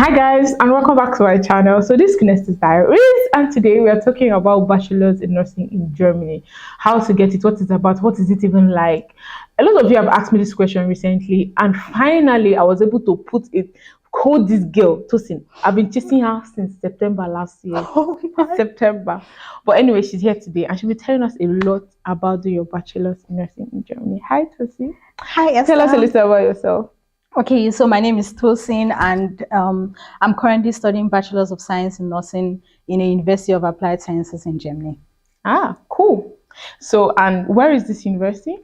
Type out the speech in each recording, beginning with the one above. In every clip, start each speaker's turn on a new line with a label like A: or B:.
A: Hi guys, and welcome back to my channel. So this is Esther's Diaries, and today we are talking about bachelors in nursing in Germany. How to get it, what it's about, what is it even like. A lot of you have asked me this question recently, and finally I was able to put it, code this girl, Tosin. I've been chasing her since September last year.
B: Oh my.
A: September. But anyway, she's here today and she'll be telling us a lot about doing your bachelors in nursing in Germany. Hi Tosin.
B: Hi, Esther.
A: Tell us a little about yourself.
B: Okay, so my name is Tosin, and I'm currently studying Bachelors of Science in Nursing in the University of Applied Sciences in Germany.
A: Ah, cool. So, and where is this university?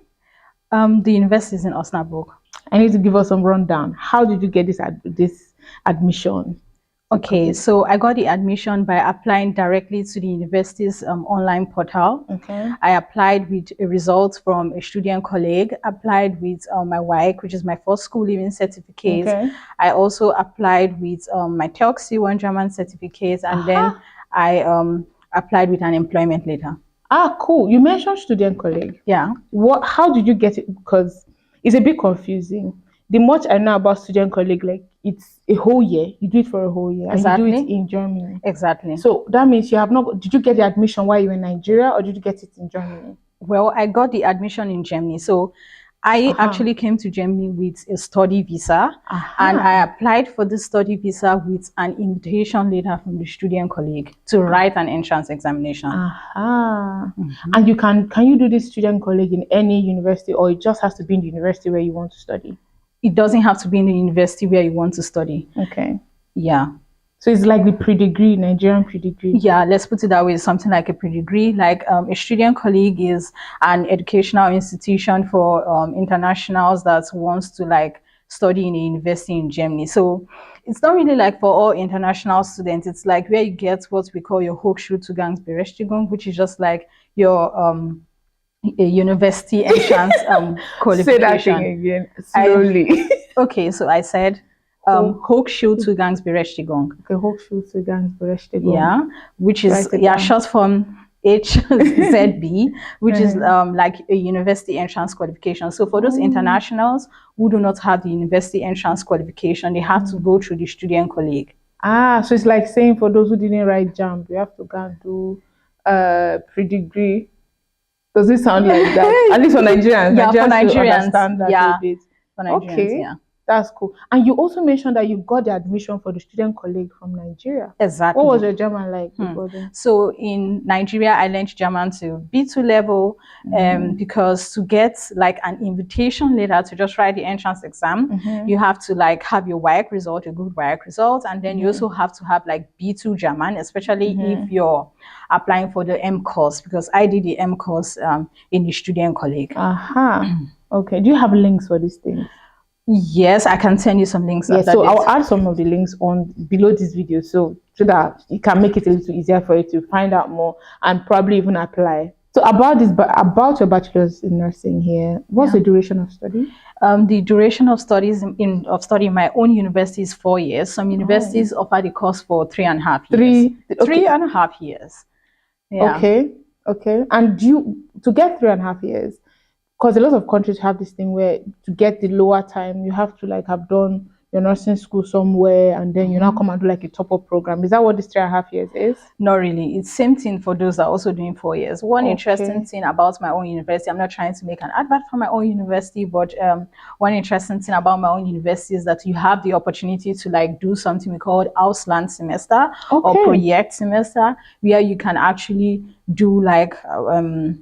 B: The university is in Osnabrück.
A: I need to give us some rundown. How did you get this admission?
B: Okay, so I got the admission by applying directly to the university's online portal.
A: Okay.
B: I applied with a result from a student colleague, applied with my WAEC, which is my first school leaving certificate.
A: Okay.
B: I also applied with my TELC C1 German certificate, and then I applied with an employment letter.
A: Ah, cool. You mentioned student colleague.
B: Yeah.
A: How did you get it? Because it's a bit confusing. The much I know about student colleague, like it's a whole year. You do it for a whole year.
B: Exactly.
A: And you do it in Germany.
B: Exactly.
A: So that means you have not. Did you get the admission while you were in Nigeria, or did you get it in Germany?
B: Well, I got the admission in Germany. So I actually came to Germany with a study visa, and I applied for the study visa with an invitation letter from the student colleague to write an entrance examination.
A: And you can you do this student colleague in any university, or it just has to be in the university where you want to study?
B: It doesn't have to be in the university where you want to study.
A: Okay.
B: Yeah.
A: So it's like the pre-degree, Nigerian pre-degree.
B: Yeah, let's put it that way. Something like a pre-degree. Like a student colleague is an educational institution for internationals that wants to like study in a university in Germany. So it's not really like for all international students. It's like where you get what we call your Hochschulzugangsberechtigung, which is just like your a university entrance qualification.
A: Say that thing again slowly.
B: Okay, so I said Hochschulzugangsberechtigung.
A: Okay, Hochschulzugangsberechtigung.
B: Yeah, which is short form HZB, which is like a university entrance qualification. So for those internationals who do not have the university entrance qualification, they have to go through the student colleague.
A: Ah, so it's like saying for those who didn't write JAMB, you have to go and do pre-degree. Does it sound like that? At least for Nigerians.
B: Yeah, for Nigerians.
A: Understand that a bit.
B: For Nigerians,
A: okay.
B: Yeah.
A: That's cool. And you also mentioned that you got the admission for the student colleague from Nigeria.
B: Exactly.
A: What was your German like before then?
B: So in Nigeria, I learned German to B2 level because to get like an invitation letter to just write the entrance exam, you have to like have your WAEC result, a good WAEC result, and then you also have to have like B2 German, especially if you're applying for the M course, because I did the M course in the student colleague.
A: Okay. Do you have links for these things?
B: Yes, I can send you some links.
A: Yeah, so I'll add some of the links on below this video so that it can make it a little easier for you to find out more and probably even apply. So about your bachelor's in nursing here, what's the duration of study? The duration of studies in my own university is 4 years. Some universities offer the course for 3.5 years. 3.5 years. Yeah. Okay. And to get 3.5 years, because a lot of countries have this thing where to get the lower time, you have to like have done your nursing school somewhere and then you now come and do like a top-up program. Is that what this 3.5 years is?
B: Not really. It's same thing for those that are also doing 4 years. One interesting thing about my own university, I'm not trying to make an advert for my own university, but one interesting thing about my own university is that you have the opportunity to like do something we call Ausland semester or project semester, where you can actually do like a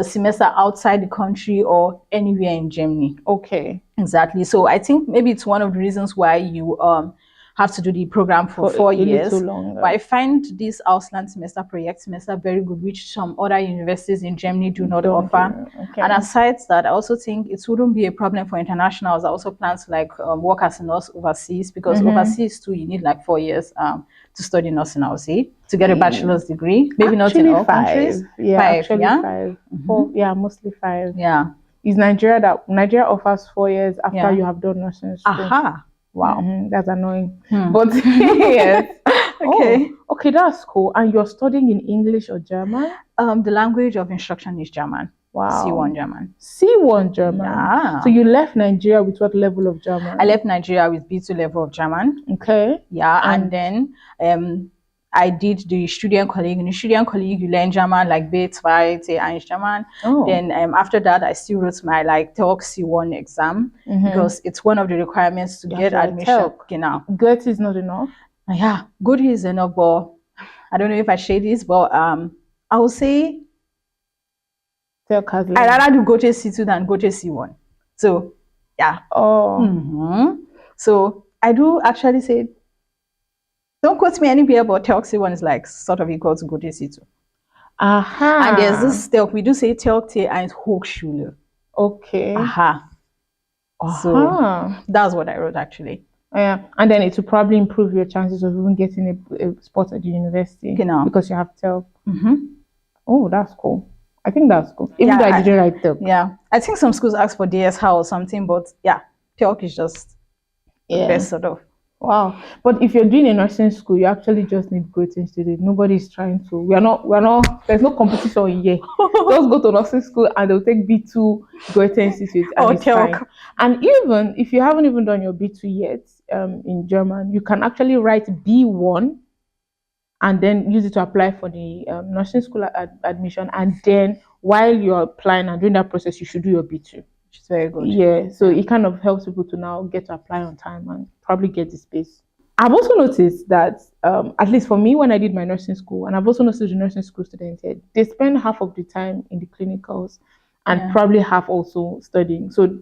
B: semester outside the country or anywhere in Germany.
A: Okay.
B: Exactly. So I think maybe it's one of the reasons why you have to do the program for 4 years. But I find this Ausland semester, project semester very good, which some other universities in Germany do not offer. And aside that, I also think it wouldn't be a problem for internationals. I also plan to like work as a nurse overseas, because overseas too, you need like 4 years to study nursing, I would say, to get a bachelor's degree. Maybe not in all countries.
A: Yeah, 5. 4, yeah, mostly 5.
B: Yeah.
A: Is Nigeria offers 4 years after you have done nursing school.
B: Wow.
A: That's annoying. But yes. Okay, that's cool. And you're studying in English or German?
B: The language of instruction is German.
A: Wow.
B: C1 German.
A: C1 German.
B: Yeah.
A: So you left Nigeria with what level of German?
B: I left Nigeria with B2 level of German.
A: Okay.
B: Yeah, and then I did the Studienkolleg. In the Studienkolleg, you learn German like B2, C1 German.
A: Oh.
B: Then after that, I still wrote my like TOEIC C1 exam because it's one of the requirements to get admission. Genau.
A: Goethe is not enough?
B: Yeah, good is enough, but I don't know if I share this, but I would say I'd rather do Goethe C2 than Goethe C1. So, yeah.
A: Oh.
B: So, I do actually say, don't quote me anywhere, but TOEIC C1 is like sort of equal to Goethe C2.
A: Aha.
B: And there's this TOEIC, we do say TOEIC T1 Hochschule.
A: Okay.
B: Aha. So, that's what I wrote actually.
A: Yeah, and then it will probably improve your chances of even getting a spot at the university.
B: Genau.
A: Because you have TELC. Oh, that's cool. I think that's cool. Even though I didn't write TELC.
B: Yeah, I think some schools ask for DSH or something, but yeah, TELC is just the best sort of.
A: Wow. But if you're doing a nursing school, you actually just need Goethe Institute. Nobody's trying to. We're not, there's no competition here. Just go to nursing school and they'll take B2 Goethe Institute and it's fine. And even if you haven't even done your B2 yet in German, you can actually write B1 and then use it to apply for the nursing school admission. And then while you're applying and doing that process, you should do your B2. Which is very good. Yeah, so it kind of helps people to now get to apply on time and probably get the space. I've also noticed that, at least for me, when I did my nursing school, and I've also noticed the nursing school students here, they spend half of the time in the clinicals and probably half also studying. So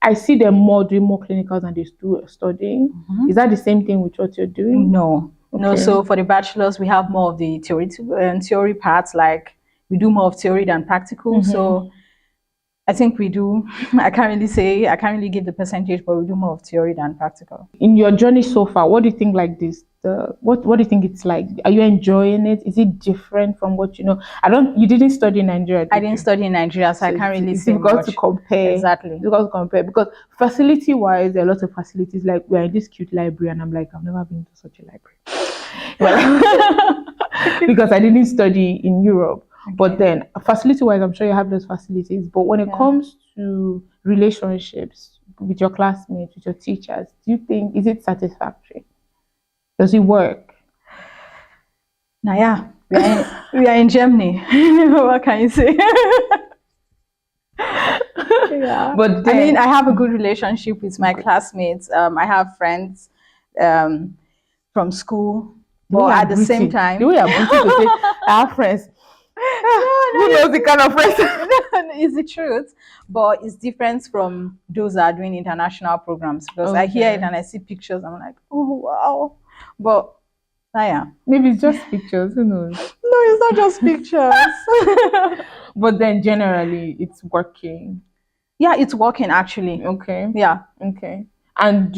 A: I see them doing more clinicals than they do studying. Is that the same thing with what you're doing?
B: No. Okay. No, so for the bachelors, we have more of the theory parts, like we do more of theory than practical. So I think we do. I can't really give the percentage, but we do more of theory than practical. In
A: your journey so far, what do you think like this? What do you think it's like? Are you enjoying it? Is it different from what you know? You didn't study in Nigeria.
B: I didn't study in Nigeria, so I can't really say much.
A: It's difficult to compare.
B: Exactly.
A: It's difficult to compare because facility-wise, there are a lot of facilities. Like we're in this cute library, and I'm like, I've never been to such a library. Well, because I didn't study in Europe. Okay. But then facility-wise, I'm sure you have those facilities. But when it comes to relationships with your classmates, with your teachers, do you think, is it satisfactory? Does it work?
B: Now, yeah, we are in Germany. What can you say? Yeah. But then, I mean, I have a good relationship with my classmates. I have friends from school. But at the same time,
A: the way I'm to say, I have friends. Who knows the kind of friends?
B: It's the truth, but it's different from those that are doing international programs because I hear it and I see pictures. I'm like, oh wow, but
A: maybe it's just pictures. Who knows?
B: No, it's not just pictures.
A: But then generally, it's working.
B: Yeah, it's working actually.
A: Okay.
B: Yeah.
A: Okay. And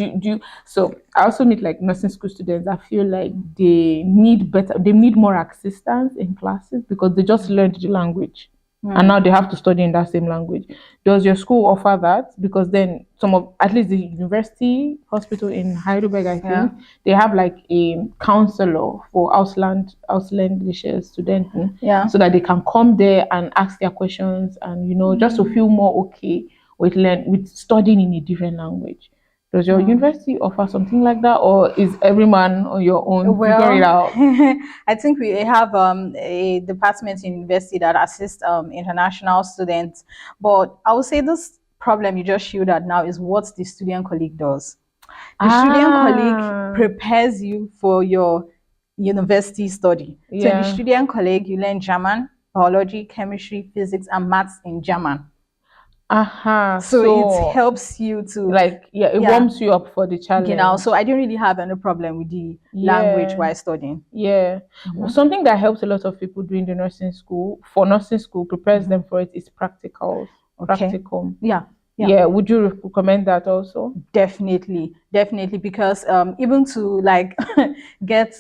A: so I also meet like nursing school students. I feel like they need more assistance in classes because they just learned the language and now they have to study in that same language. Does your school offer that? Because then at least the university hospital in Heidelberg, I think, they have like a counselor for ausländische students, so that they can come there and ask their questions and just to feel more okay with studying in a different language. Does your university offer something like that, or is every man on your own figure it out?
B: I think we have a department in university that assists international students. But I would say this problem you just showed that now is what the Studienkolleg does. The Studienkolleg prepares you for your university study. So in the Studienkolleg, you learn German, biology, chemistry, physics, and maths in German. So it helps you to
A: it warms you up for the challenge.
B: So I didn't really have any problem with the language while studying.
A: Something that helps a lot of people doing the nursing school prepares them for it is practicum. Would you recommend that also?
B: Definitely because even to get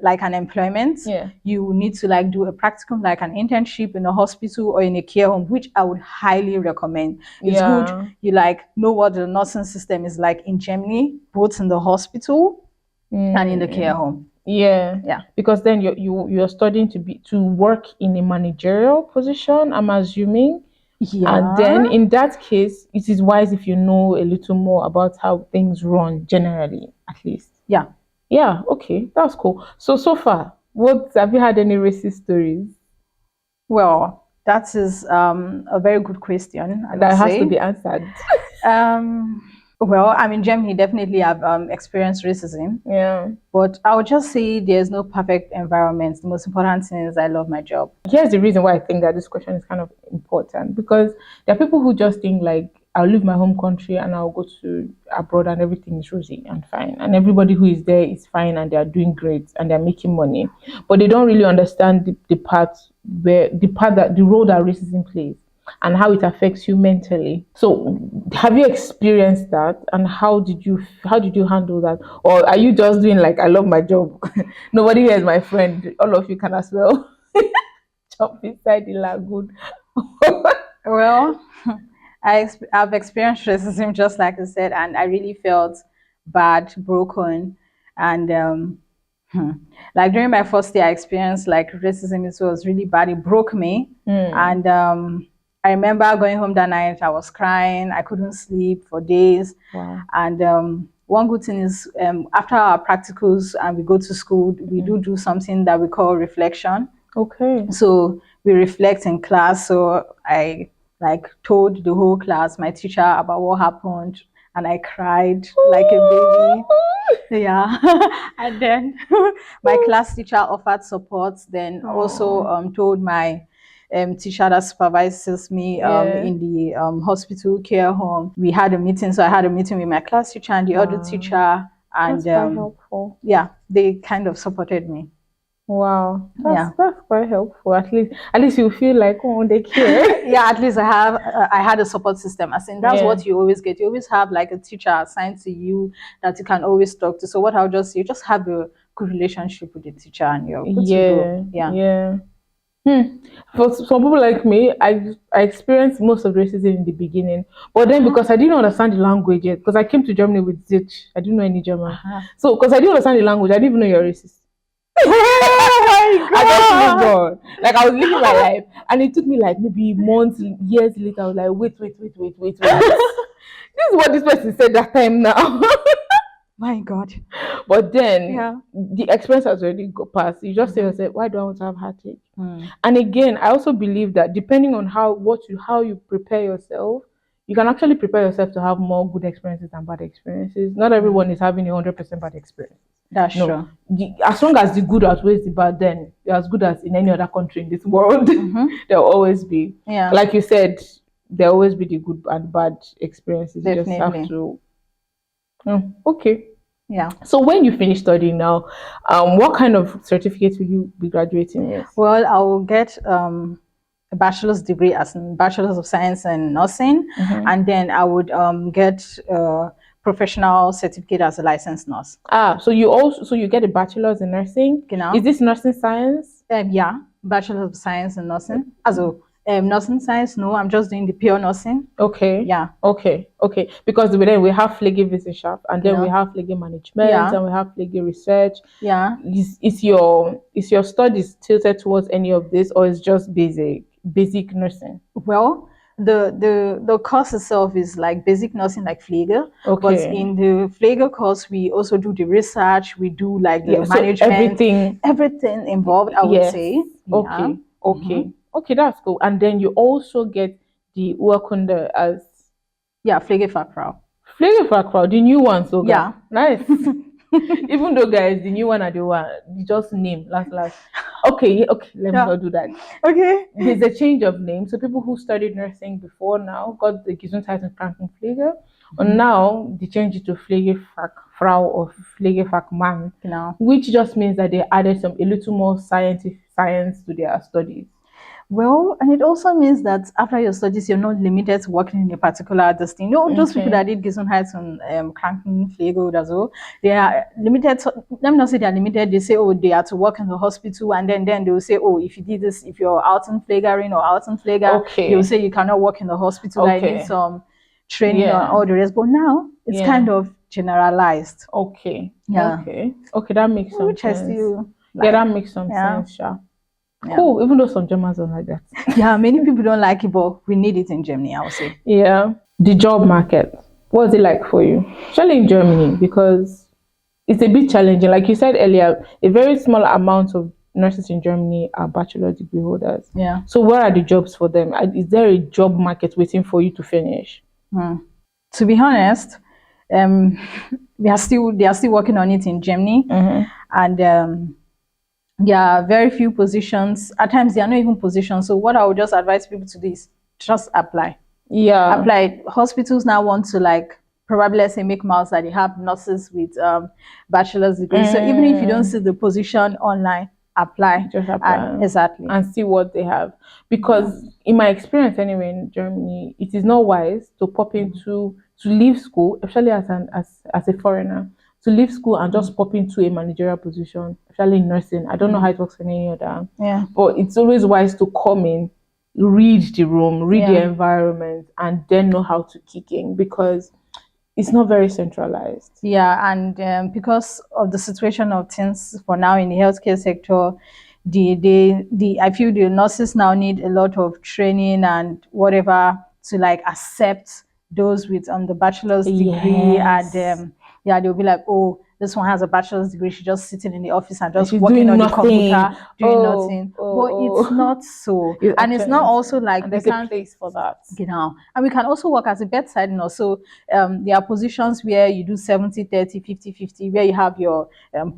B: like an employment, you need to do a practicum, like an internship in a hospital or in a care home, which I would highly recommend. It's good. You know what the nursing system is like in Germany, both in the hospital and in the care home.
A: Yeah. Because then you're studying to work in a managerial position, I'm assuming.
B: Yeah.
A: And then in that case, it is wise if you know a little more about how things run generally, at least.
B: Yeah.
A: Yeah, okay, that's cool. So far, what have you had any racist stories?
B: Well, that is a very good question.
A: That has to be answered.
B: Well, I'm in Germany, definitely I've experienced racism.
A: Yeah.
B: But I would just say there's no perfect environment. The most important thing is I love my job.
A: Here's the reason why I think that this question is kind of important, because there are people who just think like, I'll leave my home country and I'll go to abroad and everything is rosy and fine. And everybody who is there is fine and they're doing great and they're making money. But they don't really understand the role that racism plays and how it affects you mentally. So have you experienced that, and how did you handle that? Or are you just doing like, I love my job, nobody here is my friend, all of you can as well jump inside the lagoon?
B: Well, I've experienced racism just like I said, and I really felt bad, broken, and like during my first year, I experienced like racism. It was really bad. It broke me, and I remember going home that night. I was crying. I couldn't sleep for days.
A: Wow.
B: And one good thing is after our practicals and we go to school, we do something that we call reflection.
A: Okay.
B: So we reflect in class. So I like told the whole class, my teacher, about what happened, and I cried like a baby. Yeah. And then my class teacher offered support. Then also told my teacher that supervises me in the hospital care home. We had a meeting. So I had a meeting with my class teacher and the other teacher, and
A: that's quite helpful.
B: Yeah, they kind of supported me.
A: Wow, that's quite helpful. At least you feel like, oh, they care.
B: Yeah, at least I had a support system. I think that's what you always get. You always have like a teacher assigned to you that you can always talk to. So what I'll just say, you just have a good relationship with the teacher and you're good to go.
A: Yeah. For some people like me, I experienced most of racism in the beginning, but then because I didn't understand the language yet, because I came to Germany with Zich, I didn't know any German. So because I didn't understand the language, I didn't even know you're racist. Oh my God. I just moved on. Like I was living my life, and it took me like maybe months, years later. I was like, wait. This is what this person said that time now.
B: My God.
A: But then the experience has already got past. You just say yourself, why do I want to have heartache? And again, I also believe that depending on how you prepare yourself, you can actually prepare yourself to have more good experiences than bad experiences. Not everyone is having 100% bad experience.
B: That's true.
A: As long as the good outweighs the bad, then you're as good as in any other country in this world. There'll always be. Yeah. Like you said, there'll always be the good and bad experiences.
B: Definitely.
A: You just have to. Okay.
B: Yeah.
A: So when you finish studying now, what kind of certificate will you be graduating with?
B: Well, I will get a bachelor's degree as in Bachelor's of Science in Nursing, and then I would get a professional certificate as a licensed nurse.
A: So you get a bachelor's in nursing.
B: Genau.
A: Is this nursing science?
B: Yeah, Bachelor's of Science in Nursing. Also nursing science, no, I'm just doing the pure nursing.
A: Okay.
B: Yeah.
A: Okay. Because then we have Pflegewissenschaft, and then we have Pflege management, and we have Pflege research.
B: Yeah.
A: Is your studies tilted towards any of this, or is just basic nursing?
B: Well, the course itself is like basic nursing, like Pflege. Okay. But in the Pflege course, we also do the research. We do like the management,
A: so
B: everything involved. I would say.
A: Okay. Okay. Okay, that's cool. And then you also get the Urkunde as
B: Pflegefachfrau.
A: Pflegefachfrau, the new one. So
B: yeah,
A: nice. Even though, guys, the new one are the one, just name last. Okay, let me not do that.
B: Okay.
A: There's a change of name. So people who studied nursing before now got the Gesundheits- und Krankenpflege, and now they changed it to Pflegefachfrau or Pflegefachmann, which just means that they added a little more science to their studies.
B: Well, and it also means that after your studies, you're not limited to working in a particular thing. Those people that did Gesundheits- und Krankenpflege or so, they are limited. Let me not say they are limited. They say, they are to work in the hospital, and then they will say, if you did this, if you're Altenpflegerin or Altenpfleger, they will say you cannot work in the hospital. I need some training on all the rest. But now it's kind of generalized.
A: Okay.
B: Yeah.
A: Okay, that makes some
B: Which
A: sense.
B: I still
A: Yeah, that makes some sense,
B: Yeah.
A: Cool, even though some Germans don't like that.
B: Yeah, many people don't like it, but we need it in Germany, I would say.
A: Yeah. The job market. What's it like for you? Especially in Germany, because it's a bit challenging. Like you said earlier, a very small amount of nurses in Germany are bachelor degree holders.
B: Yeah.
A: So where are the jobs for them? Is there a job market waiting for you to finish?
B: To be honest, they are still working on it in Germany, and there are very few positions. At times, there are not even positions. So what I would just advise people to do is just apply.
A: Yeah.
B: Apply. Hospitals now want to, like, probably, let's say, make miles that they have nurses with bachelor's degrees. So even if you don't see the position online, apply.
A: Just apply.
B: Exactly.
A: And see what they have. Because in my experience anyway in Germany, it is not wise to pop into to leave school, especially as a foreigner, to leave school and just pop into a managerial position, especially in nursing. I don't know how it works in any other.
B: Yeah.
A: But it's always wise to come in, read the room, read the environment, and then know how to kick in, because it's not very centralized.
B: Yeah, and because of the situation of things for now in the healthcare sector, I feel the nurses now need a lot of training and whatever to, like, accept those with the bachelor's degree, and they'll be like, oh, this one has a bachelor's degree, she's just sitting in the office and just working on the computer, doing nothing. But it's not so. And it's not also like
A: there's a place for that.
B: You know, and we can also work as a bedside nurse. So there are positions where you do 70-30, 50-50, where you have your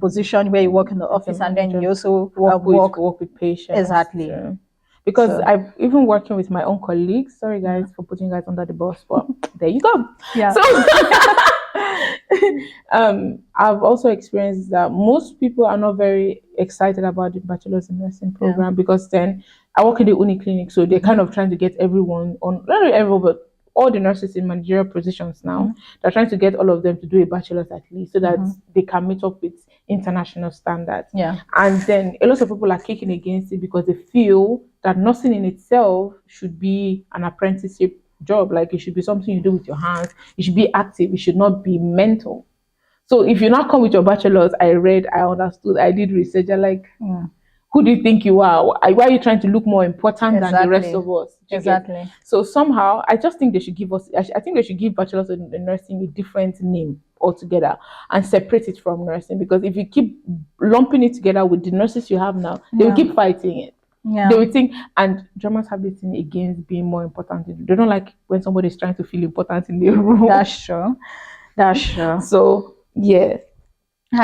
B: position where you work in the office, and then you also
A: work with patients.
B: Exactly.
A: Yeah. Because I've even working with my own colleagues. Sorry guys for putting you guys under the bus, but there you go.
B: Yeah.
A: So I've also experienced that most people are not very excited about the bachelor's in nursing program, because then I work in the uni clinic, so they're kind of trying to get everyone on, not everyone, but all the nurses in managerial positions now. They're trying to get all of them to do a bachelor's at least, so that they can meet up with international standards.
B: Yeah.
A: And then a lot of people are kicking against it because they feel that nursing in itself should be an apprenticeship job. Like, it should be something you do with your hands. It should be active. It should not be mental. So if you not come with your bachelor's, I read, I understood, I did research, you're like, who do you think you are? Why are you trying to look more important than the rest of us?
B: Exactly.
A: So somehow, I just think they should give us, I think they should give bachelor's in nursing a different name altogether and separate it from nursing. Because if you keep lumping it together with the nurses you have now, they will keep fighting it.
B: Yeah.
A: They will think, and Germans have this thing against being more important. They don't like when somebody is trying to feel important in their room.
B: That's true. That's true.
A: So yeah.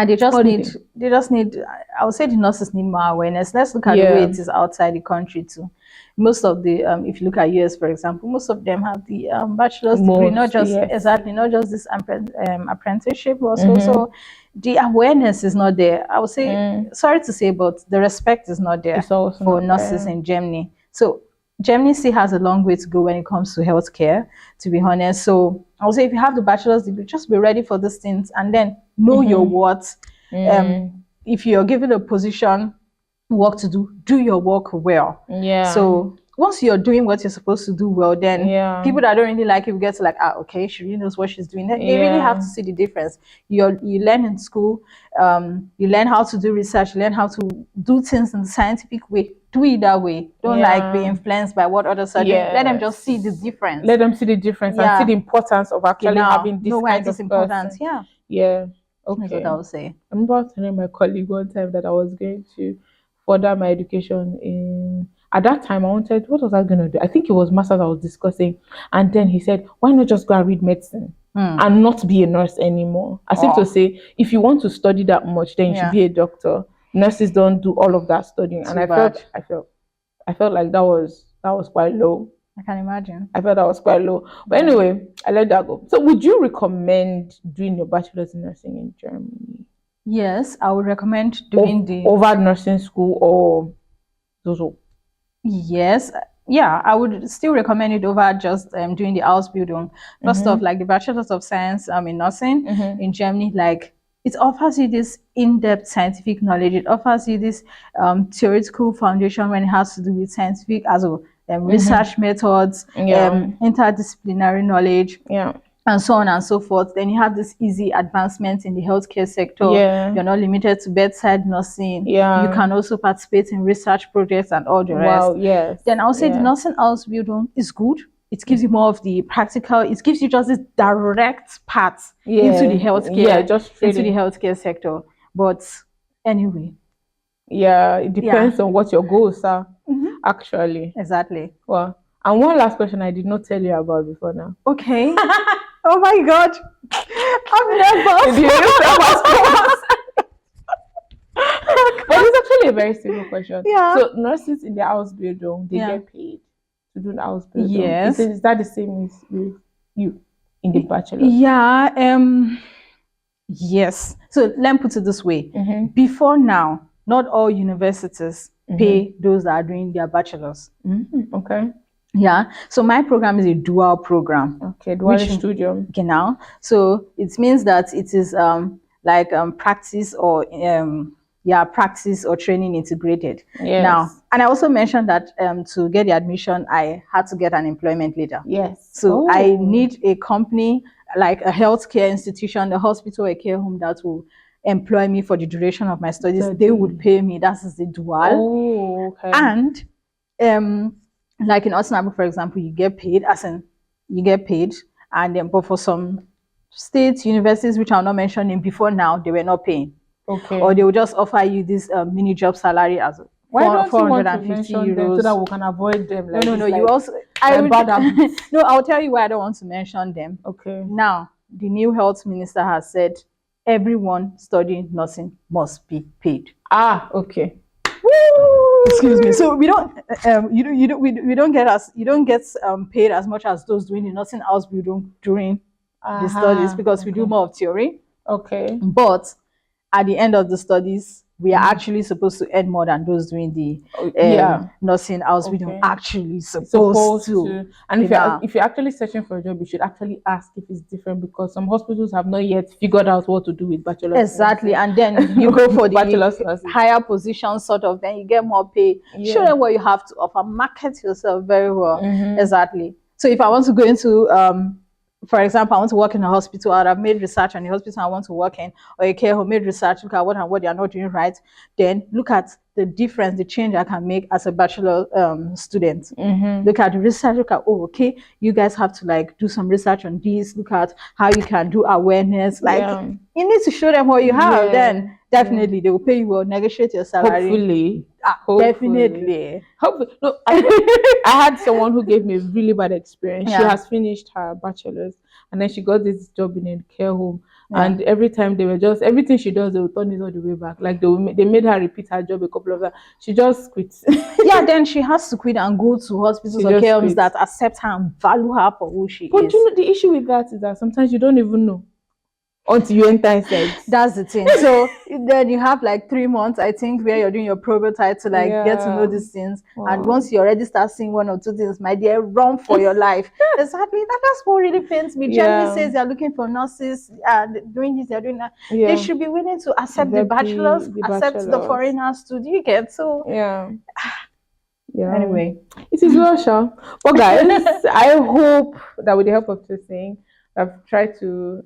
B: They just need, I would say the nurses need more awareness. Let's look at the way it is outside the country too. Most of the if you look at US, for example, most of them have the bachelor's degree, not just not just this apprenticeship, but also the awareness is not there. I would say, sorry to say, but the respect is not there for nurses in Germany. So Germany still has a long way to go when it comes to healthcare, to be honest. So I would say, if you have the bachelor's degree, just be ready for these things, and then know your worth. If you're given a position, work to do your work well.
A: Yeah.
B: So once you're doing what you're supposed to do well, then people that don't really like it will get to, like, okay, she really knows what she's doing. They really have to see the difference. You learn in school, you learn how to do research, you learn how to do things in the scientific way. Do it that way. Don't like be influenced by what others are doing. Let them just see the difference.
A: Let them see the difference and see the importance of actually having this kind of
B: important.
A: Person. Yeah. Okay.
B: That's what I would say.
A: I remember telling my colleague one time that I was going to further my education in. At that time, I wanted, what was I going to do? I think it was masters I was discussing. And then he said, why not just go and read medicine and not be a nurse anymore? As if to say, if you want to study that much, then you should be a doctor. Nurses don't do all of that studying. And I felt like that was quite low.
B: I can imagine.
A: I felt that was quite low. But anyway, I let that go. So would you recommend doing your bachelor's in nursing in Germany?
B: Yes, I would recommend doing
A: over nursing school or Zozo.
B: Yes, I would still recommend it over just doing the Ausbildung. First off, like the Bachelor of Science in nursing in Germany, like, it offers you this in-depth scientific knowledge. It offers you this theoretical foundation when it has to do with scientific as well, research methods, interdisciplinary knowledge.
A: Yeah.
B: and so on and so forth. Then you have this easy advancement in the healthcare sector.
A: Yeah.
B: You're not limited to bedside nursing.
A: Yeah.
B: You can also participate in research projects and all the rest.
A: Wow, yes.
B: Then I'll say the nursing Ausbildung is good. It gives you more of the practical, it gives you just this direct path into the healthcare, into the healthcare sector. But anyway.
A: Yeah, it depends on what your goals are, actually.
B: Exactly.
A: Well, and one last question I did not tell you about before now.
B: Okay. Oh my God. I'm nervous.
A: But it's actually a very simple question.
B: Yeah.
A: So nurses in the Ausbildung, they get paid to do the Ausbildung.
B: Yes.
A: Is that the same as with you in the Bachelor?
B: Yeah. Yes. So let me put it this way. Before now, not all universities pay those that are doing their bachelors.
A: Okay.
B: Yeah. So my program is a dual program.
A: Okay, dual studium.
B: Genau. So it means that it is like practice or practice or training integrated.
A: Yes.
B: Now, and I also mentioned that to get the admission, I had to get an employment letter.
A: Yes.
B: So I need a company like a healthcare institution, a hospital, a care home that will employ me for the duration of my studies. They would pay me. That is the dual.
A: Oh, okay.
B: And like in Osnabrück, for example, you get paid, and then but for some state universities, which I'm not mentioning before now, they were not paying.
A: Okay.
B: Or they will just offer you this mini job salary as
A: why don't you want to
B: 450
A: mention
B: euros
A: them so that we can avoid them? Like
B: no.
A: Like,
B: you also no. I'll tell you why I don't want to mention them.
A: Okay.
B: Now the new health minister has said everyone studying nursing must be paid.
A: Ah, okay.
B: Excuse me. So we don't, we don't get paid as much as those doing the nursing Ausbildung during the studies because we do more of theory.
A: Okay.
B: But at the end of the studies, we are actually supposed to earn more than those doing the nursing Ausbildung actually supposed to.
A: And if you're actually searching for a job, you should actually ask if it's different because some hospitals have not yet figured out what to do with bachelor's.
B: Exactly, and then you go for the higher position sort of, then you get more pay. Show them what you have to offer. Market yourself very well. Exactly. So if I want to go into for example, I want to work in a hospital, I've made research on the hospital I want to work in, or a care home, made research, look at what and what they are not doing right, then look at the difference, the change I can make as a bachelor student. Look at the research, look at, oh, okay, you guys have to like do some research on this, look at how you can do awareness. Like, you need to show them what you have, then definitely they will pay you well, negotiate your salary.
A: Hopefully.
B: Definitely.
A: Hopefully. No, I had someone who gave me a really bad experience. She has finished her bachelor's and then she got this job in a care home. And every time they were just, everything she does, they will turn it all the way back. Like they made her repeat her job a couple of times. She just quit.
B: Then she has to quit and go to hospitals or care homes that accept her and value her for who she is.
A: But you know, the issue with that is that sometimes you don't even know until you enter inside.
B: That's the thing. So then you have like 3 months, I think, where you're doing your prototype to like get to know these things. And once you already start seeing 1 or 2 things, my dear, run for your life. Exactly. That's what really pains me. Germany says they're looking for nurses, doing this, they're doing that. They should be willing to accept the bachelors, accept the foreigners too. Do you get? So anyway,
A: it is Russia. But guys, I hope that with the help of Tosin, I've tried to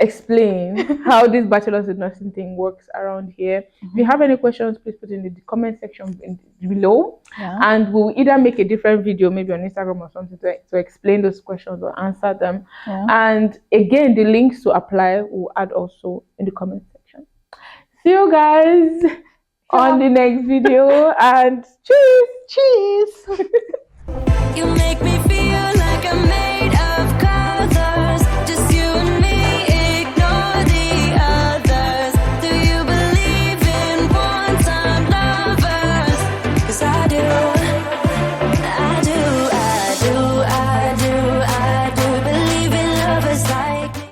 A: explain how this bachelor's in nursing thing works around here. If you have any questions, please put in the comment section below, and we'll either make a different video, maybe on Instagram or something, to explain those questions or answer them. And again, the links to apply will add also in the comment section. See you guys on the next video, and cheers.
B: You make me